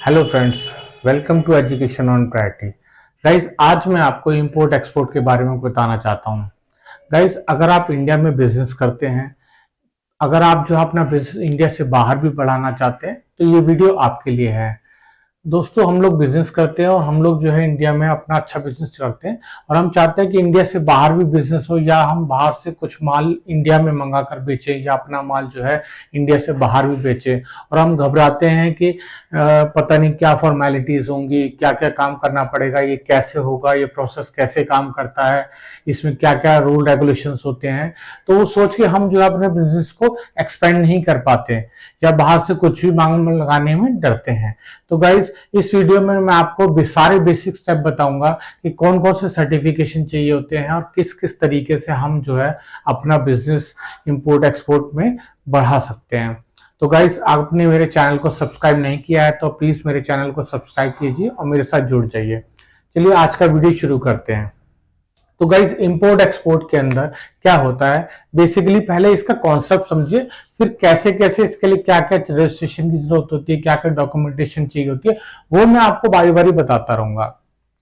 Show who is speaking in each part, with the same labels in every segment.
Speaker 1: Hello friends, welcome to education on priority. Guys, आज मैं आपको इंपोर्ट एक्सपोर्ट के बारे में बताना चाहता हूँ। गाइस, अगर आप इंडिया में बिजनेस करते हैं, अगर आप जो अपना बिजनेस इंडिया से बाहर भी बढ़ाना चाहते हैं, तो ये वीडियो आपके लिए है। दोस्तों, हम लोग बिजनेस करते हैं और हम लोग जो है इंडिया में अपना अच्छा बिजनेस करते हैं और हम चाहते हैं कि इंडिया से बाहर भी बिजनेस हो, या हम बाहर से कुछ माल इंडिया में मंगा कर बेचें, या अपना माल जो है इंडिया से बाहर भी बेचें। और हम घबराते हैं कि पता नहीं क्या फॉर्मेलिटीज होंगी, क्या क्या काम करना पड़ेगा, ये कैसे होगा, ये प्रोसेस कैसे काम करता है, इसमें क्या क्या रूल रेगुलेशंस होते हैं। तो वो सोच के हम जो है अपने बिजनेस को एक्सपेंड नहीं कर पाते, या बाहर से कुछ भी मांग लगाने में डरते हैं। तो गाइज, इस वीडियो में मैं आपको सारे बेसिक स्टेप बताऊंगा कि कौन कौन से सर्टिफिकेशन चाहिए होते हैं और किस किस तरीके से हम जो है अपना बिजनेस इंपोर्ट एक्सपोर्ट में बढ़ा सकते हैं। तो गाइज, आपने मेरे चैनल को सब्सक्राइब नहीं किया है तो प्लीज मेरे चैनल को सब्सक्राइब कीजिए और मेरे साथ जुड़ जाइए। चलिए आज का वीडियो शुरू करते हैं। तो गाइज, इंपोर्ट एक्सपोर्ट के अंदर क्या होता है, बेसिकली पहले इसका कॉन्सेप्ट समझिए, फिर कैसे कैसे इसके लिए क्या क्या रजिस्ट्रेशन की जरूरत होती है, क्या क्या डॉक्यूमेंटेशन चाहिए होती है, वो मैं आपको बारी बारी बताता रहूंगा।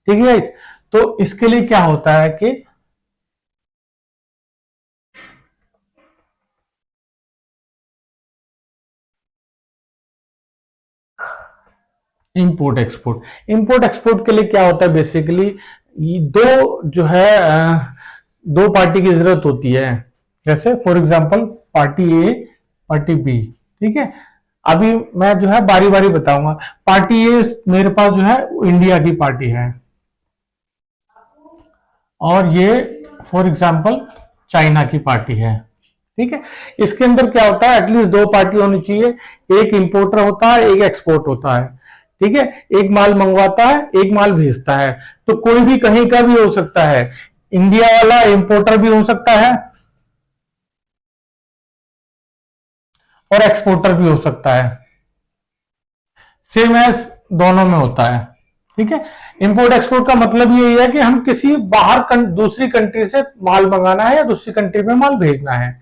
Speaker 1: ठीक है गाइज, तो इसके लिए क्या होता है कि इंपोर्ट एक्सपोर्ट के लिए क्या होता है, बेसिकली दो जो है दो पार्टी की जरूरत होती है। जैसे for example party A, party B. ठीक है, अभी मैं जो है बारी बारी बताऊंगा। पार्टी ए मेरे पास जो है इंडिया की पार्टी है, और ये फॉर एग्जांपल चाइना की पार्टी है। ठीक है, इसके अंदर क्या होता है, एटलीस्ट दो पार्टी होनी चाहिए। एक इंपोर्टर होता है, एक एक्सपोर्ट होता है। ठीक है, एक माल मंगवाता है, एक माल भेजता है। तो कोई भी कहीं का भी हो सकता है, इंडिया वाला इंपोर्टर भी हो सकता है और एक्सपोर्टर भी हो सकता है। सेम एज दोनों में होता है। ठीक है, इंपोर्ट एक्सपोर्ट का मतलब यही है कि हम किसी बाहर दूसरी कंट्री से माल मंगाना है या दूसरी कंट्री में माल भेजना है।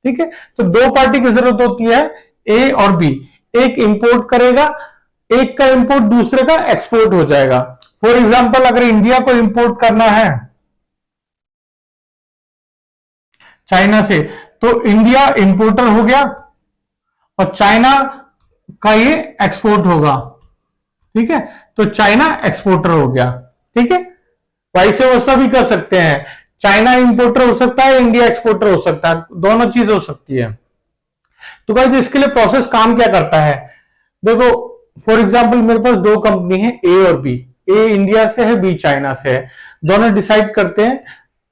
Speaker 1: ठीक है, तो दो पार्टी की जरूरत होती है, ए और बी। एक इंपोर्ट करेगा, एक का इंपोर्ट दूसरे का एक्सपोर्ट हो जाएगा। फॉर एग्जांपल, अगर इंडिया को इंपोर्ट करना है चाइना से, तो इंडिया इंपोर्टर हो गया और चाइना का ये एक्सपोर्ट होगा। ठीक है, तो चाइना एक्सपोर्टर हो गया। ठीक है, वैसे वैसा भी कर सकते हैं, चाइना इंपोर्टर हो सकता है, इंडिया एक्सपोर्टर हो सकता है, दोनों चीज हो सकती है। तो गाइस, इसके लिए प्रोसेस काम क्या करता है, देखो फॉर एग्जांपल मेरे पास दो कंपनी है, ए और बी। ए इंडिया से है, बी चाइना से है। दोनों डिसाइड करते हैं।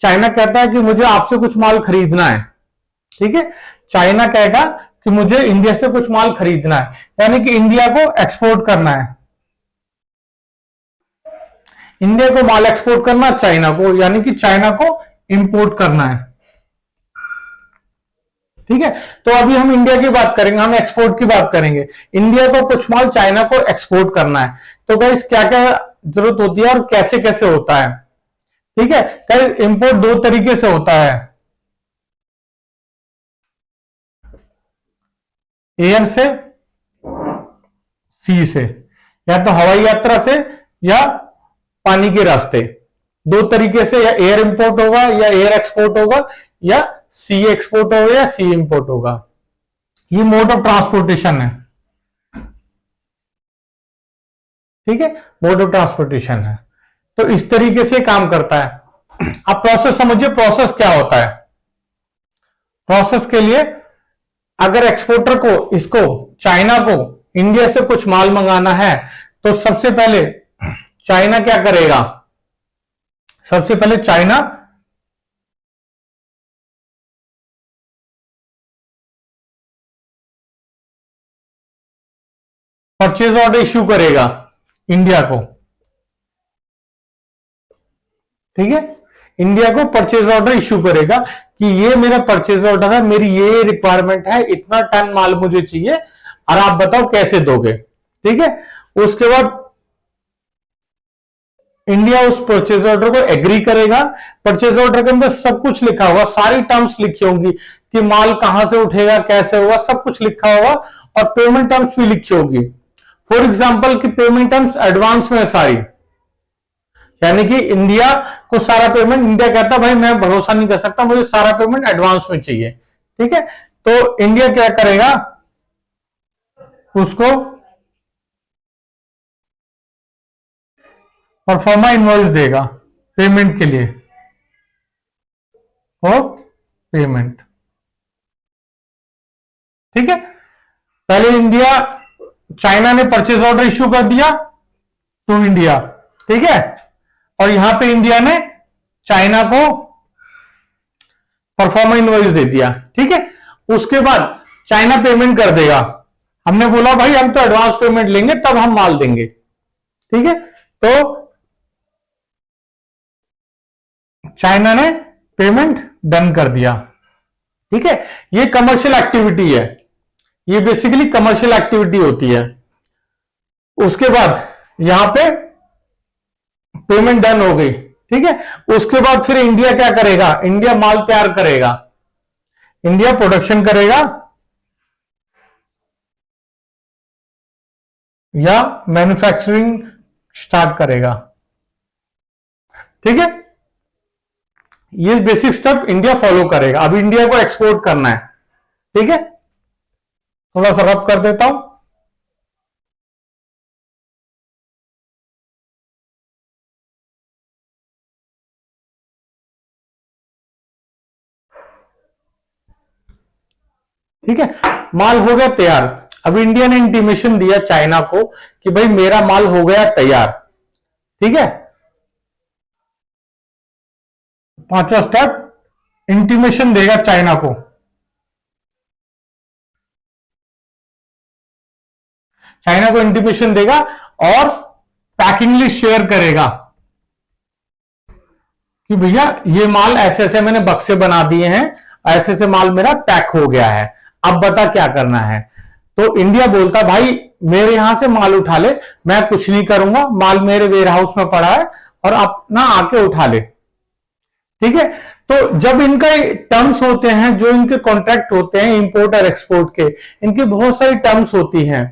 Speaker 1: चाइना कहता है कि मुझे आपसे कुछ माल खरीदना है। ठीक है, चाइना कहेगा कि मुझे इंडिया से कुछ माल खरीदना है, यानी कि इंडिया को एक्सपोर्ट करना है। इंडिया को माल एक्सपोर्ट करना चाइना को, यानी कि चाइना को इंपोर्ट करना है। ठीक है, तो अभी हम इंडिया की बात करेंगे, हम एक्सपोर्ट की बात करेंगे। इंडिया को कुछ माल चाइना को एक्सपोर्ट करना है, तो गाइस क्या क्या जरूरत होती है और कैसे कैसे होता है। ठीक है, गाइस, इंपोर्ट दो तरीके से होता है, एयर से, सी से, या तो हवाई यात्रा से या पानी के रास्ते। दो तरीके से, या एयर इंपोर्ट होगा या एयर एक्सपोर्ट होगा, या सी एक्सपोर्ट होगा या सी इंपोर्ट होगा। ये मोड ऑफ ट्रांसपोर्टेशन है। ठीक है, मोड ऑफ ट्रांसपोर्टेशन है। तो इस तरीके से काम करता है। अब प्रोसेस समझिए, प्रोसेस क्या होता है। प्रोसेस के लिए, अगर एक्सपोर्टर को, इसको चाइना को इंडिया से कुछ माल मंगाना है, तो सबसे पहले चाइना क्या करेगा, सबसे पहले चाइना परचेज ऑर्डर इश्यू करेगा इंडिया को। ठीक है, इंडिया को परचेज ऑर्डर इश्यू करेगा कि ये मेरा परचेज ऑर्डर है, मेरी ये रिक्वायरमेंट है, इतना टन माल मुझे चाहिए और आप बताओ कैसे दोगे। ठीक है, उसके बाद इंडिया उस परचेज ऑर्डर को एग्री करेगा। परचेज ऑर्डर के अंदर सब कुछ लिखा होगा, सारी टर्म्स लिखी होंगी कि माल कहां से उठेगा, कैसे होगा, सब कुछ लिखा होगा और पेमेंट टर्म्स भी लिखी होगी। फॉर एग्जाम्पल की पेमेंट टर्म्स एडवांस में है सारी, यानी कि इंडिया को सारा पेमेंट, इंडिया कहता है भाई मैं भरोसा नहीं कर सकता, मुझे सारा पेमेंट एडवांस में चाहिए, ठीक है। तो इंडिया क्या करेगा, उसको परफॉर्मा इनवॉइस देगा पेमेंट के लिए, और पेमेंट, ठीक है। पहले इंडिया, चाइना ने परचेज ऑर्डर इश्यू कर दिया टू इंडिया, ठीक है, और यहां पे इंडिया ने चाइना को परफॉर्मा इनवॉइस दे दिया, ठीक है। उसके बाद चाइना पेमेंट कर देगा, हमने बोला भाई हम तो एडवांस पेमेंट लेंगे तब हम माल देंगे, ठीक है। तो चाइना ने पेमेंट डन कर दिया, ठीक है। ये कमर्शियल एक्टिविटी है, ये बेसिकली कमर्शियल एक्टिविटी होती है। उसके बाद यहां पे पेमेंट डन हो गई, ठीक है। उसके बाद फिर इंडिया क्या करेगा, इंडिया माल तैयार करेगा, इंडिया प्रोडक्शन करेगा या मैन्युफैक्चरिंग स्टार्ट करेगा, ठीक है। ये बेसिक स्टेप इंडिया फॉलो करेगा। अब इंडिया को एक्सपोर्ट करना है, ठीक है, थोड़ा सा रब कर देता हूं। ठीक है, माल हो गया तैयार। अब इंडिया ने इंटीमेशन दिया चाइना को कि भाई मेरा माल हो गया तैयार, ठीक है। पांचवा स्टेप, इंटीमेशन देगा चाइना को, चाइना को इंटीमेशन देगा और पैकिंग लिस्ट शेयर करेगा कि भैया ये माल ऐसे ऐसे मैंने बक्से बना दिए हैं, ऐसे ऐसे माल मेरा पैक हो गया है, अब बता क्या करना है। तो इंडिया बोलता भाई मेरे यहां से माल उठा ले, मैं कुछ नहीं करूंगा, माल मेरे वेयर हाउस में पड़ा है और अपना आके उठा ले, ठीक है। तो जब इनका टर्म्स होते हैं, जो इनके कॉन्ट्रैक्ट होते हैं इंपोर्ट और एक्सपोर्ट के, इनकी बहुत सारी टर्म्स होती हैं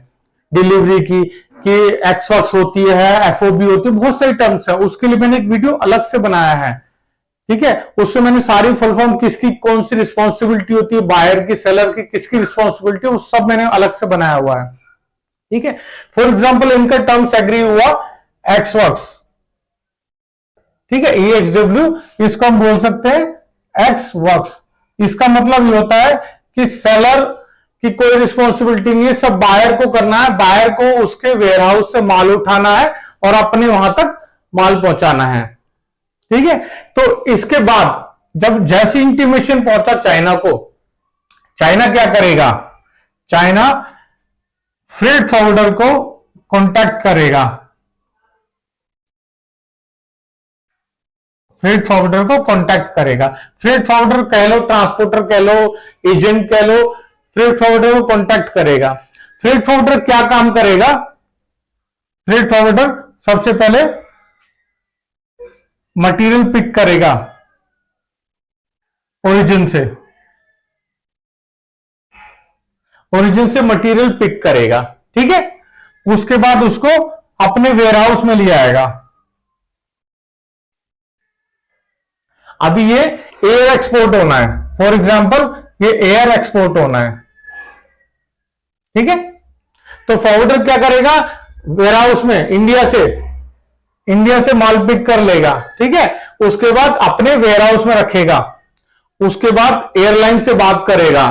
Speaker 1: डिलीवरी की, कि एक्सवर्क्स होती है, एफओबी होती है, बहुत सारी टर्म्स है। उसके लिए मैंने एक वीडियो अलग से बनाया है, ठीक है। उससे मैंने सारी फुल फॉर्म, किसकी कौन सी रिस्पॉन्सिबिलिटी होती है, बायर की, सेलर की, किसकी रिस्पॉन्सिबिलिटी है, वो सब मैंने अलग से बनाया हुआ है, ठीक है। फॉर एग्जाम्पल इनका टर्म्स एग्री हुआ एक्सवर्क्स, ठीक है, EXW, इसको हम बोल सकते हैं एक्स वर्क्स। इसका मतलब ये होता है कि सेलर की कोई रिस्पॉन्सिबिलिटी नहीं है, सब बायर को करना है, बायर को उसके वेयरहाउस से माल उठाना है और अपने वहां तक माल पहुंचाना है, ठीक है। तो इसके बाद जब जैसी इंटीमेशन पहुंचा चाइना को, चाइना क्या करेगा, चाइना फ्रेट फॉरवर्डर को कांटेक्ट करेगा, फ्रेट फॉरवर्डर को कांटेक्ट करेगा। फ्रेट फॉरवर्डर कह लो, ट्रांसपोर्टर कह लो, एजेंट कह लो, फ्रेट फॉरवर्डर को कांटेक्ट करेगा। फ्रेट फॉरवर्डर क्या काम करेगा, फ्रेट फॉरवर्डर सबसे पहले मटेरियल पिक करेगा ओरिजिन से, ओरिजिन से मटेरियल पिक करेगा, ठीक है। उसके बाद उसको अपने वेयरहाउस में ले आएगा। अभी ये एयर एक्सपोर्ट होना है, फॉर एग्जांपल ये एयर एक्सपोर्ट होना है, ठीक है। तो फॉरवर्डर क्या करेगा, वेयरहाउस में इंडिया से माल पिक कर लेगा, ठीक है। उसके बाद अपने वेयरहाउस में रखेगा, उसके बाद एयरलाइन से बात करेगा,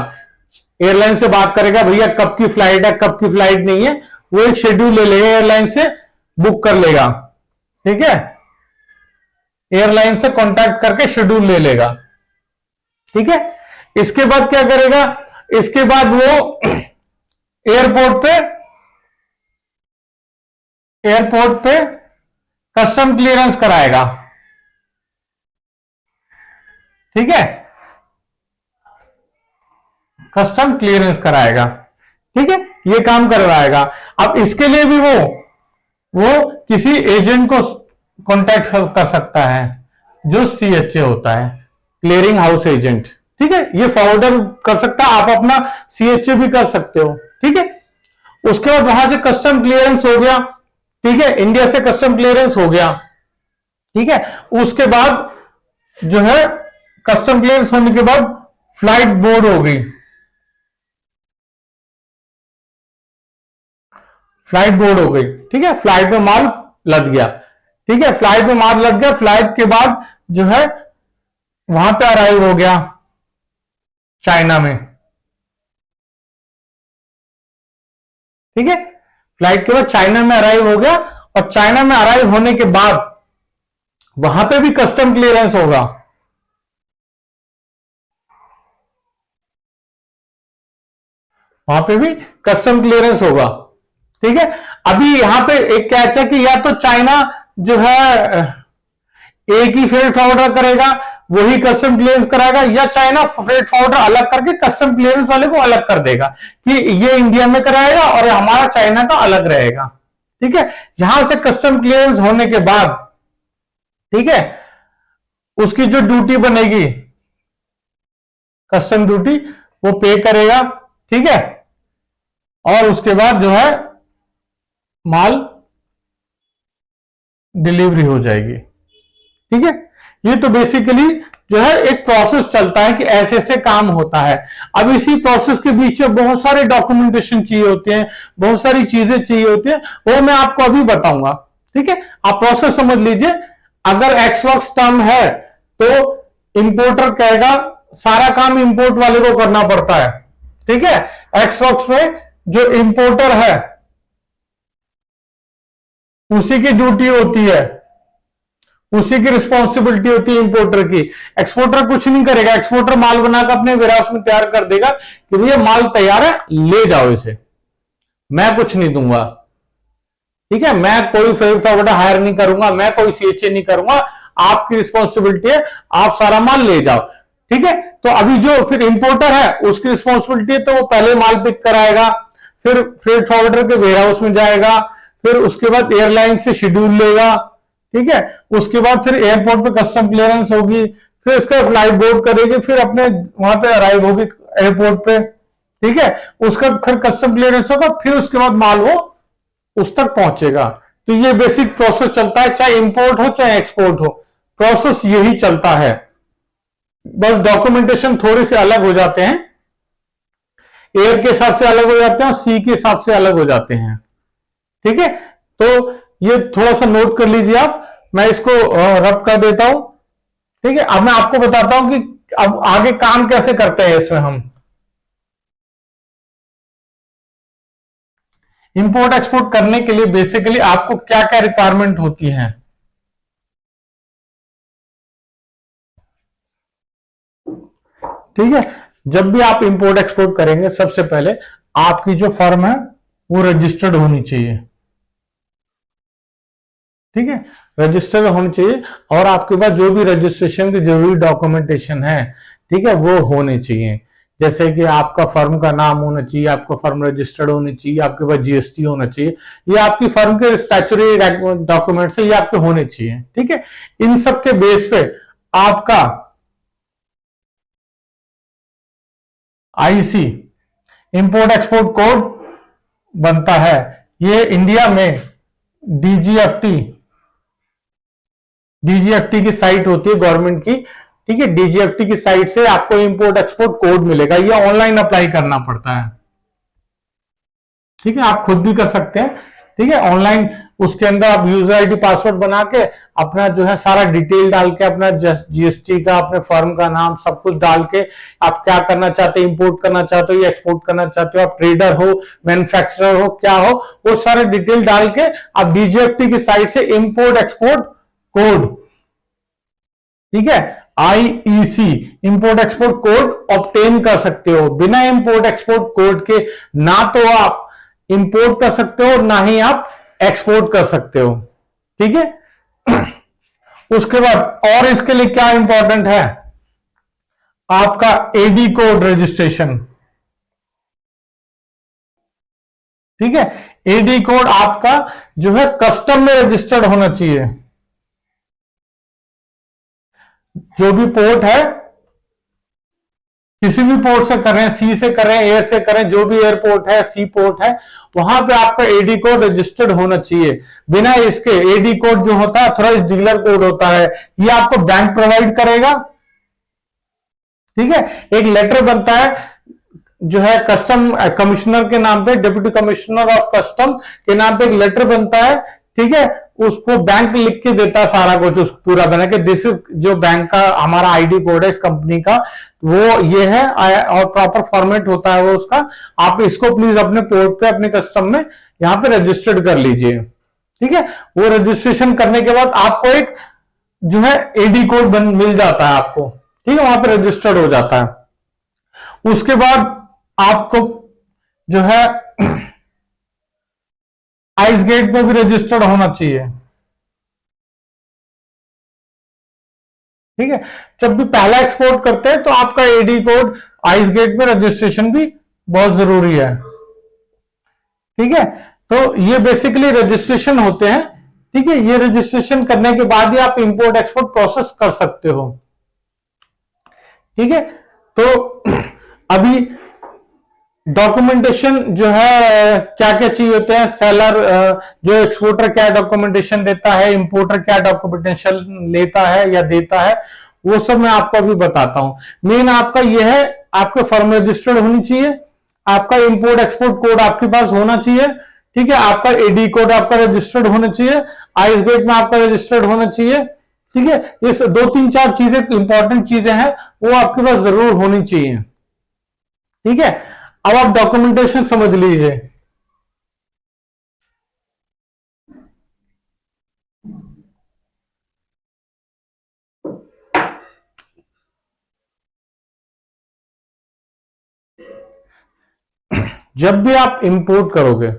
Speaker 1: एयरलाइन से बात करेगा भैया कब की फ्लाइट है, कब की फ्लाइट नहीं है, वो एक शेड्यूल ले लेगा, एयरलाइन से बुक कर लेगा, ठीक है। एयरलाइन से कांटेक्ट करके शेड्यूल ले लेगा, ठीक है। इसके बाद क्या करेगा, इसके बाद वो एयरपोर्ट पे कस्टम क्लियरेंस कराएगा, ठीक है, कस्टम क्लियरेंस कराएगा, ठीक है, ये काम करवाएगा। अब इसके लिए भी वो किसी एजेंट को कांटेक्ट कर सकता है जो CHA होता है, क्लियरिंग हाउस एजेंट, ठीक है। ये फॉरवर्डर कर सकता है, आप अपना CHA भी कर सकते हो, ठीक है। उसके बाद वहां से कस्टम क्लियरेंस हो गया, ठीक है, इंडिया से कस्टम क्लियरेंस हो गया, ठीक है। उसके बाद जो है कस्टम क्लियरेंस होने के बाद फ्लाइट बोर्ड हो गई, फ्लाइट बोर्ड हो गई, ठीक है, फ्लाइट में माल लद गया, ठीक है, फ्लाइट में माल लग गया, फ्लाइट के बाद जो है वहां पे अराइव हो गया चाइना में, ठीक है, फ्लाइट के बाद चाइना में अराइव हो गया, और चाइना में अराइव होने के बाद वहां पे भी कस्टम क्लियरेंस होगा, वहां पे भी कस्टम क्लियरेंस होगा, ठीक है। अभी यहां पे एक कैच है कि या तो चाइना जो है एक ही फ्रेट फॉरवर्डर करेगा, वही कस्टम क्लियरेंस कराएगा, या चाइना फ्रेट फॉरवर्डर अलग करके कस्टम क्लियरेंस वाले को अलग कर देगा कि ये इंडिया में कराएगा और हमारा चाइना का अलग रहेगा, ठीक है। यहां से कस्टम क्लियरेंस होने के बाद, ठीक है, उसकी जो ड्यूटी बनेगी कस्टम ड्यूटी वो पे करेगा, ठीक है, और उसके बाद जो है माल डिलीवरी हो जाएगी, ठीक है। ये तो बेसिकली जो है एक प्रोसेस चलता है कि ऐसे ऐसे काम होता है। अब इसी प्रोसेस के बीच में बहुत सारे डॉक्यूमेंटेशन चाहिए होते हैं, बहुत सारी चीजें चाहिए होती हैं, वो मैं आपको अभी बताऊंगा, ठीक है। आप प्रोसेस समझ लीजिए, अगर एक्सवर्क्स टर्म है तो इंपोर्टर कहेगा सारा काम इंपोर्ट वाले को करना पड़ता है, ठीक है। एक्सवर्क्स में जो इंपोर्टर है उसी की ड्यूटी होती है, उसी की रिस्पॉन्सिबिलिटी होती है इंपोर्टर की। एक्सपोर्टर कुछ नहीं करेगा, एक्सपोर्टर माल बनाकर अपने वेयरहाउस में तैयार कर देगा कि भैया माल तैयार है, ले जाओ इसे, मैं कुछ नहीं दूंगा, ठीक है, मैं कोई फ्रेट फॉरवर्डर हायर नहीं करूंगा, मैं कोई सीएचए नहीं करूंगा, आपकी रिस्पॉन्सिबिलिटी है, आप सारा माल ले जाओ, ठीक है। तो अभी जो फिर इंपोर्टर है उसकी रिस्पॉन्सिबिलिटी है, तो वो पहले माल पिक कराएगा, फिर फ्रेट फॉरवर्डर के वेयरहाउस में जाएगा, फिर उसके बाद एयरलाइन से शेड्यूल लेगा, ठीक है, उसके बाद फिर एयरपोर्ट पे कस्टम क्लियरेंस होगी, फिर उसका फ्लाइट बोर्ड करेगी, फिर अपने वहां पे अराइव होगी एयरपोर्ट पे, ठीक है, उसका फिर कस्टम क्लियरेंस होगा, फिर उसके बाद माल वो उस तक पहुंचेगा। तो ये बेसिक प्रोसेस चलता है, चाहे इंपोर्ट हो चाहे एक्सपोर्ट हो, प्रोसेस यही चलता है, बस डॉक्यूमेंटेशन थोड़े से अलग हो जाते हैं, एयर के हिसाब से अलग हो जाते हैं और सी के हिसाब से अलग हो जाते हैं, ठीक है। तो ये थोड़ा सा नोट कर लीजिए आप, मैं इसको रब कर देता हूं, ठीक है। अब मैं आपको बताता हूं कि अब आगे काम कैसे करते हैं इसमें हम। इंपोर्ट एक्सपोर्ट करने के लिए बेसिकली आपको क्या क्या रिक्वायरमेंट होती है, ठीक है। जब भी आप इंपोर्ट एक्सपोर्ट करेंगे सबसे पहले आपकी जो फर्म है वो रजिस्टर्ड होनी चाहिए, ठीक है, रजिस्टर्ड होनी चाहिए, और आपके पास जो भी रजिस्ट्रेशन की जरूरी डॉक्यूमेंटेशन है, ठीक है, वो होने चाहिए। जैसे कि आपका फर्म का नाम होना चाहिए, आपका फर्म रजिस्टर्ड होनी चाहिए, आपके पास जीएसटी होना चाहिए, ये आपकी फर्म के स्टैच्यूटरी डॉक्यूमेंट्स है, ये आपके होने चाहिए, ठीक है। इन सब के बेस पे आपका आईसी इंपोर्ट एक्सपोर्ट कोड बनता है। ये इंडिया में डीजीएफटी डीजीएफटी की साइट होती है गवर्नमेंट की, ठीक है, डीजीएफटी की साइट से आपको इंपोर्ट एक्सपोर्ट कोड मिलेगा, ये ऑनलाइन अप्लाई करना पड़ता है, ठीक है, आप खुद भी कर सकते हैं, ठीक है, ऑनलाइन। उसके अंदर आप यूजर आईडी पासवर्ड बना के अपना जो है सारा डिटेल डाल के, अपना जीएसटी का, अपने फर्म का नाम सब कुछ डाल के, आप क्या करना चाहते हैं, इंपोर्ट करना चाहते हो या एक्सपोर्ट करना चाहते हो, आप ट्रेडर हो, मैन्युफैक्चरर हो, क्या हो, वो सारे डिटेल डाल के आप डीजीएफटी की साइट से इंपोर्ट एक्सपोर्ट कोड, ठीक है, IEC import export code obtain कर सकते हो। बिना इंपोर्ट एक्सपोर्ट कोड के ना तो आप इंपोर्ट कर सकते हो ना ही आप एक्सपोर्ट कर सकते हो, ठीक है। उसके बाद और इसके लिए क्या इंपॉर्टेंट है, आपका एडी कोड रजिस्ट्रेशन, ठीक है, एडी कोड आपका जो है कस्टम में रजिस्टर्ड होना चाहिए। जो भी पोर्ट है किसी भी पोर्ट से करें, सी से करें, एयर से करें, जो भी एयरपोर्ट है, सी पोर्ट है, वहां पे आपका एडी कोड रजिस्टर्ड होना चाहिए। बिना इसके एडी कोड जो होता है ऑथराइज डीलर कोड होता है, ये आपको बैंक प्रोवाइड करेगा। ठीक है, एक लेटर बनता है जो है कस्टम कमिश्नर के नाम पे, डिप्टी कमिश्नर ऑफ कस्टम के नाम पे एक लेटर बनता है। ठीक है, उसको बैंक लिख के देता है सारा कुछ, उस पूरा बना के, दिस इज जो बैंक का हमारा आईडी कोड है इस कंपनी का, वो ये है, और प्रॉपर फॉर्मेट होता है वो उसका। आप इसको प्लीज अपने पोर्ट पे, अपने कस्टम में यहां पे रजिस्टर्ड कर लीजिए। ठीक है, वो रजिस्ट्रेशन करने के बाद आपको एक जो है एडी कोड मिल जाता है आपको। ठीक है, वहां पे रजिस्टर्ड हो जाता है। उसके बाद आपको जो है आइस गेट में भी रजिस्टर्ड होना चाहिए। ठीक है, जब भी पहला एक्सपोर्ट करते हैं तो आपका एडी कोड आइस गेट में रजिस्ट्रेशन भी बहुत जरूरी है। ठीक है, तो ये बेसिकली रजिस्ट्रेशन होते हैं। ठीक है, ये रजिस्ट्रेशन करने के बाद ही आप इंपोर्ट एक्सपोर्ट प्रोसेस कर सकते हो। ठीक है, तो अभी डॉक्यूमेंटेशन जो है क्या क्या चाहिए होते हैं, सेलर जो एक्सपोर्टर क्या डॉक्यूमेंटेशन देता है, इंपोर्टर क्या डॉक्यूमेंटेशन लेता है या देता है, वो सब मैं आपको अभी बताता हूं। मेन आपका ये है, आपके फर्म रजिस्टर्ड होनी चाहिए, आपका इंपोर्ट एक्सपोर्ट कोड आपके पास होना चाहिए। ठीक है, आपका एडी कोड आपका रजिस्टर्ड होना चाहिए, आइस गेट में आपका रजिस्टर्ड होना चाहिए। ठीक है, ये 2-3-4 चीजें इंपॉर्टेंट चीजें हैं, वो आपके पास जरूर होनी चाहिए। ठीक है, अब आप डॉक्यूमेंटेशन समझ लीजिए। जब भी आप इंपोर्ट करोगे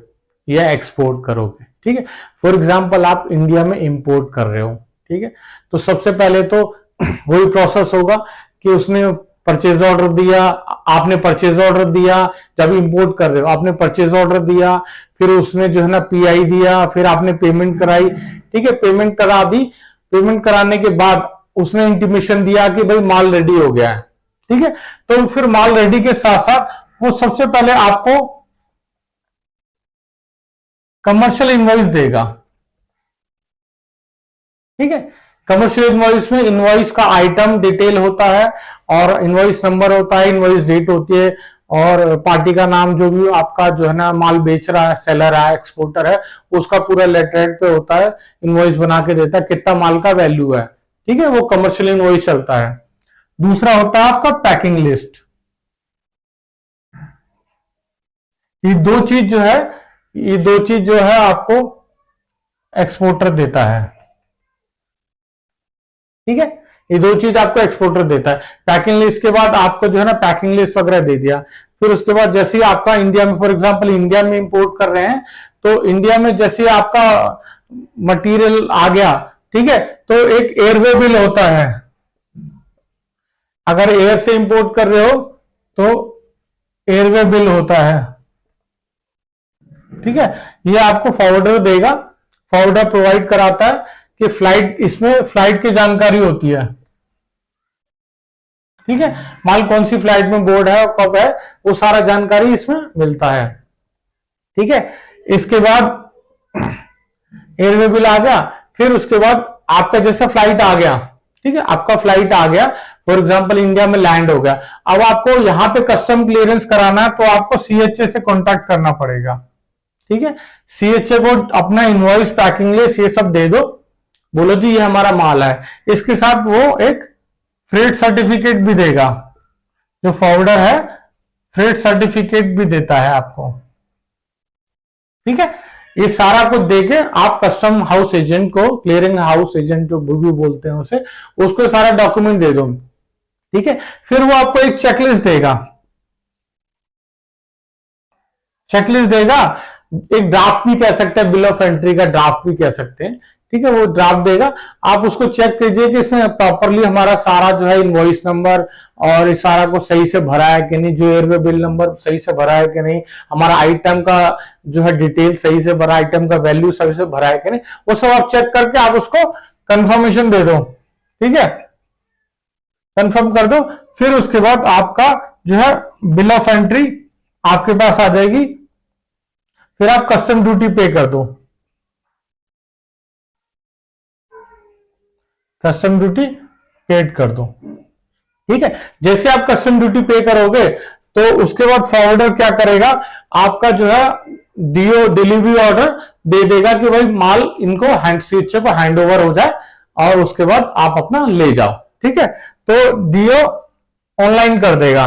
Speaker 1: या एक्सपोर्ट करोगे, ठीक है, फॉर एग्जांपल आप इंडिया में इंपोर्ट कर रहे हो, ठीक है, तो सबसे पहले तो वही प्रोसेस होगा कि उसने परचेज ऑर्डर दिया, आपने परचेज ऑर्डर दिया, जब इंपोर्ट कर रहे हो आपने परचेज ऑर्डर दिया, फिर उसने जो है ना पीआई दिया, फिर आपने पेमेंट कराई। ठीक है, पेमेंट करा दी, पेमेंट कराने के बाद उसने इंटीमेशन दिया कि भाई माल रेडी हो गया है। ठीक है, तो फिर माल रेडी के साथ साथ वो सबसे पहले आपको कमर्शियल इनवॉइस देगा। ठीक है, कमर्शियल इनवॉइस में इनवॉइस का आइटम डिटेल होता है और इनवॉइस नंबर होता है, इनवॉइस डेट होती है और पार्टी का नाम, जो भी आपका जो है ना माल बेच रहा है, सेलर है, एक्सपोर्टर है, उसका पूरा लेटरहेड पे होता है, इनवॉइस बना के देता है, कितना माल का वैल्यू है। ठीक है, वो कमर्शियल इनवॉइस चलता है। दूसरा होता है आपका पैकिंग लिस्ट। ये दो चीज जो है आपको एक्सपोर्टर देता है। ठीक है, ये दो चीज आपको एक्सपोर्टर देता है। पैकिंग लिस्ट के बाद आपको जो है ना पैकिंग लिस्ट वगैरह दे दिया, फिर उसके बाद जैसे ही आपका इंडिया में, फॉर एग्जांपल इंडिया में इंपोर्ट कर रहे हैं, तो इंडिया में जैसे ही आपका मटेरियल आ गया, ठीक है, तो एक एयरवे बिल होता है। अगर एयर से इंपोर्ट कर रहे हो तो एयरवे बिल होता है। ठीक है, ये आपको फॉरवर्डर देगा, फॉरवर्डर प्रोवाइड कराता है कि फ्लाइट, इसमें फ्लाइट की जानकारी होती है। ठीक है, माल कौन सी फ्लाइट में बोर्ड है और कब है, वो सारा जानकारी इसमें मिलता है। ठीक है, इसके बाद एयरवे बिल आ गया, फिर उसके बाद आपका जैसे फ्लाइट आ गया, ठीक है, आपका फ्लाइट आ गया, फॉर एग्जांपल इंडिया में लैंड हो गया, अब आपको यहां पे कस्टम क्लियरेंस कराना है, तो आपको सीएचए से कॉन्टैक्ट करना पड़ेगा। ठीक है, सीएचए को अपना इनवॉइस, पैकिंग लिस्ट ये सब दे दो, बोलो जी ये हमारा माल है। इसके साथ वो एक फ्रेट सर्टिफिकेट भी देगा, जो फॉरवर्डर है फ्रेट सर्टिफिकेट भी देता है आपको। ठीक है, ये सारा कुछ देके आप कस्टम हाउस एजेंट को, क्लियरिंग हाउस एजेंट जो भी बोलते हैं उसे, उसको सारा डॉक्यूमेंट दे दो। ठीक है, फिर वो आपको एक चेकलिस्ट देगा, चेकलिस्ट देगा, एक ड्राफ्ट भी कह सकते हैं, बिल ऑफ एंट्री का ड्राफ्ट भी कह सकते हैं। ठीक है, वो ड्राफ्ट देगा, आप उसको चेक कीजिए कि इसमें प्रॉपरली हमारा सारा जो है इनवॉइस नंबर और इस सारा को सही से भरा है कि नहीं, जो एयरवे बिल नंबर सही से भरा है कि नहीं, हमारा आइटम का जो है डिटेल सही से भरा, आइटम का वैल्यू सही से भरा है कि नहीं, वो सब आप चेक करके आप उसको कंफर्मेशन दे दो। ठीक है, कंफर्म कर दो। फिर उसके बाद आपका जो है बिल ऑफ एंट्री आपके पास आ जाएगी। फिर आप कस्टम ड्यूटी पे कर दो, कस्टम ड्यूटी पेड कर दो। ठीक है, जैसे आप कस्टम ड्यूटी पे करोगे तो उसके बाद फॉरवर्डर क्या करेगा, आपका जो है डीओ डिलीवरी ऑर्डर दे देगा कि भाई माल इनको हैंड स्विच पर हैंड ओवर हो जाए और उसके बाद आप अपना ले जाओ। ठीक है, तो डीओ ऑनलाइन कर देगा।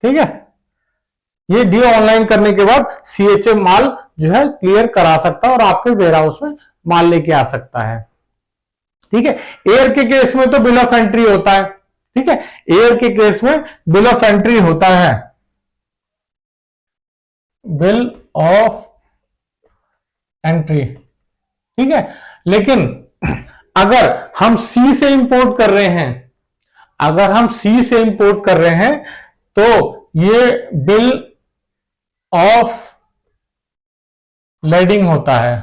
Speaker 1: ठीक है, ये डीओ ऑनलाइन करने के बाद सीएचए माल जो है क्लियर करा सकता है और आपके वेयर हाउस में माल लेके आ सकता है। ठीक है, एयर के केस में तो बिल ऑफ एंट्री होता है। ठीक है, एयर के केस में बिल ऑफ एंट्री होता है, बिल ऑफ एंट्री। ठीक है, लेकिन अगर हम सी से इंपोर्ट कर रहे हैं, अगर हम सी से इंपोर्ट कर रहे हैं तो ये बिल ऑफ लेडिंग होता है।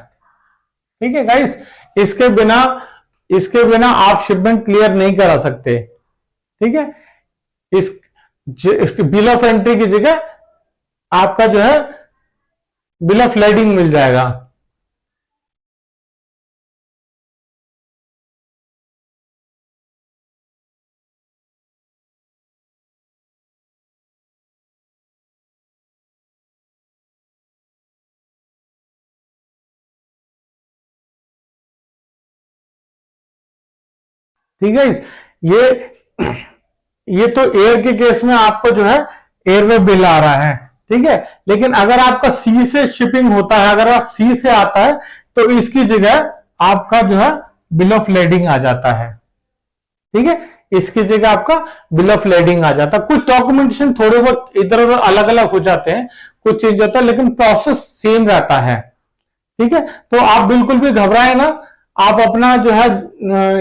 Speaker 1: ठीक है गाइस, इसके बिना आप शिपमेंट क्लियर नहीं करा सकते। ठीक है, इसके बिल ऑफ एंट्री की जगह आपका जो है बिल ऑफ लेडिंग मिल जाएगा। ठीक है, ये तो एयर के केस में आपको जो है एयर में बिल आ रहा है। ठीक है, लेकिन अगर आपका सी से शिपिंग होता है, अगर आप सी से आता है तो इसकी जगह आपका जो है बिल ऑफ लेडिंग आ जाता है। ठीक है, इसकी जगह आपका बिल ऑफ लेडिंग आ जाता है। कुछ डॉक्यूमेंटेशन थोड़े बहुत इधर उधर अलग अलग हो जाते हैं, कुछ चेंज होता है, लेकिन प्रोसेस सेम रहता है। ठीक है, तो आप बिल्कुल भी घबराए ना, आप अपना जो है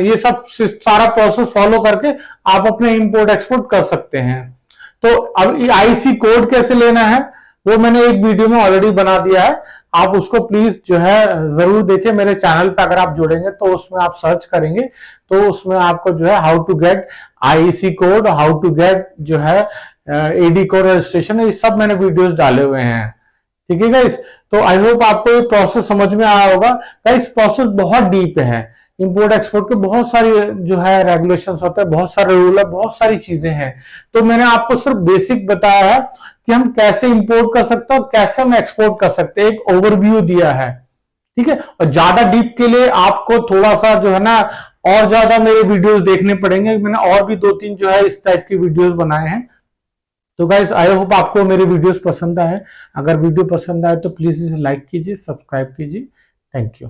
Speaker 1: ये सब सारा प्रोसेस फॉलो करके आप अपने इंपोर्ट एक्सपोर्ट कर सकते हैं। तो अब आईसी कोड कैसे लेना है वो मैंने एक वीडियो में ऑलरेडी बना दिया है, आप उसको प्लीज जो है जरूर देखिए। मेरे चैनल पे अगर आप जुड़ेंगे तो उसमें आप सर्च करेंगे तो उसमें आपको जो है how to get IC code, how to get जो है एडी कोड रजिस्ट्रेशन, ये सब मैंने वीडियोस डाले हुए हैं। ठीक है गाइस, तो आई होप आपको ये प्रोसेस समझ में आया होगा। गाइस प्रोसेस बहुत डीप है, इंपोर्ट एक्सपोर्ट के बहुत सारी जो है रेगुलेशंस होते हैं, बहुत सारे रूल है, बहुत सारी चीजें हैं। तो मैंने आपको सिर्फ बेसिक बताया है कि हम कैसे इंपोर्ट कर सकते हैं और कैसे हम एक्सपोर्ट कर सकते हैं, एक ओवरव्यू दिया है। ठीक है, और ज्यादा डीप के लिए आपको थोड़ा सा जो है ना और ज्यादा मेरे वीडियोस देखने पड़ेंगे। मैंने और भी 2-3 जो है इस टाइप की वीडियोस बनाए हैं। तो गाइस आई होप आपको मेरे वीडियोस पसंद आए। अगर वीडियो पसंद आए तो प्लीज इसे लाइक कीजिए, सब्सक्राइब कीजिए। Thank you.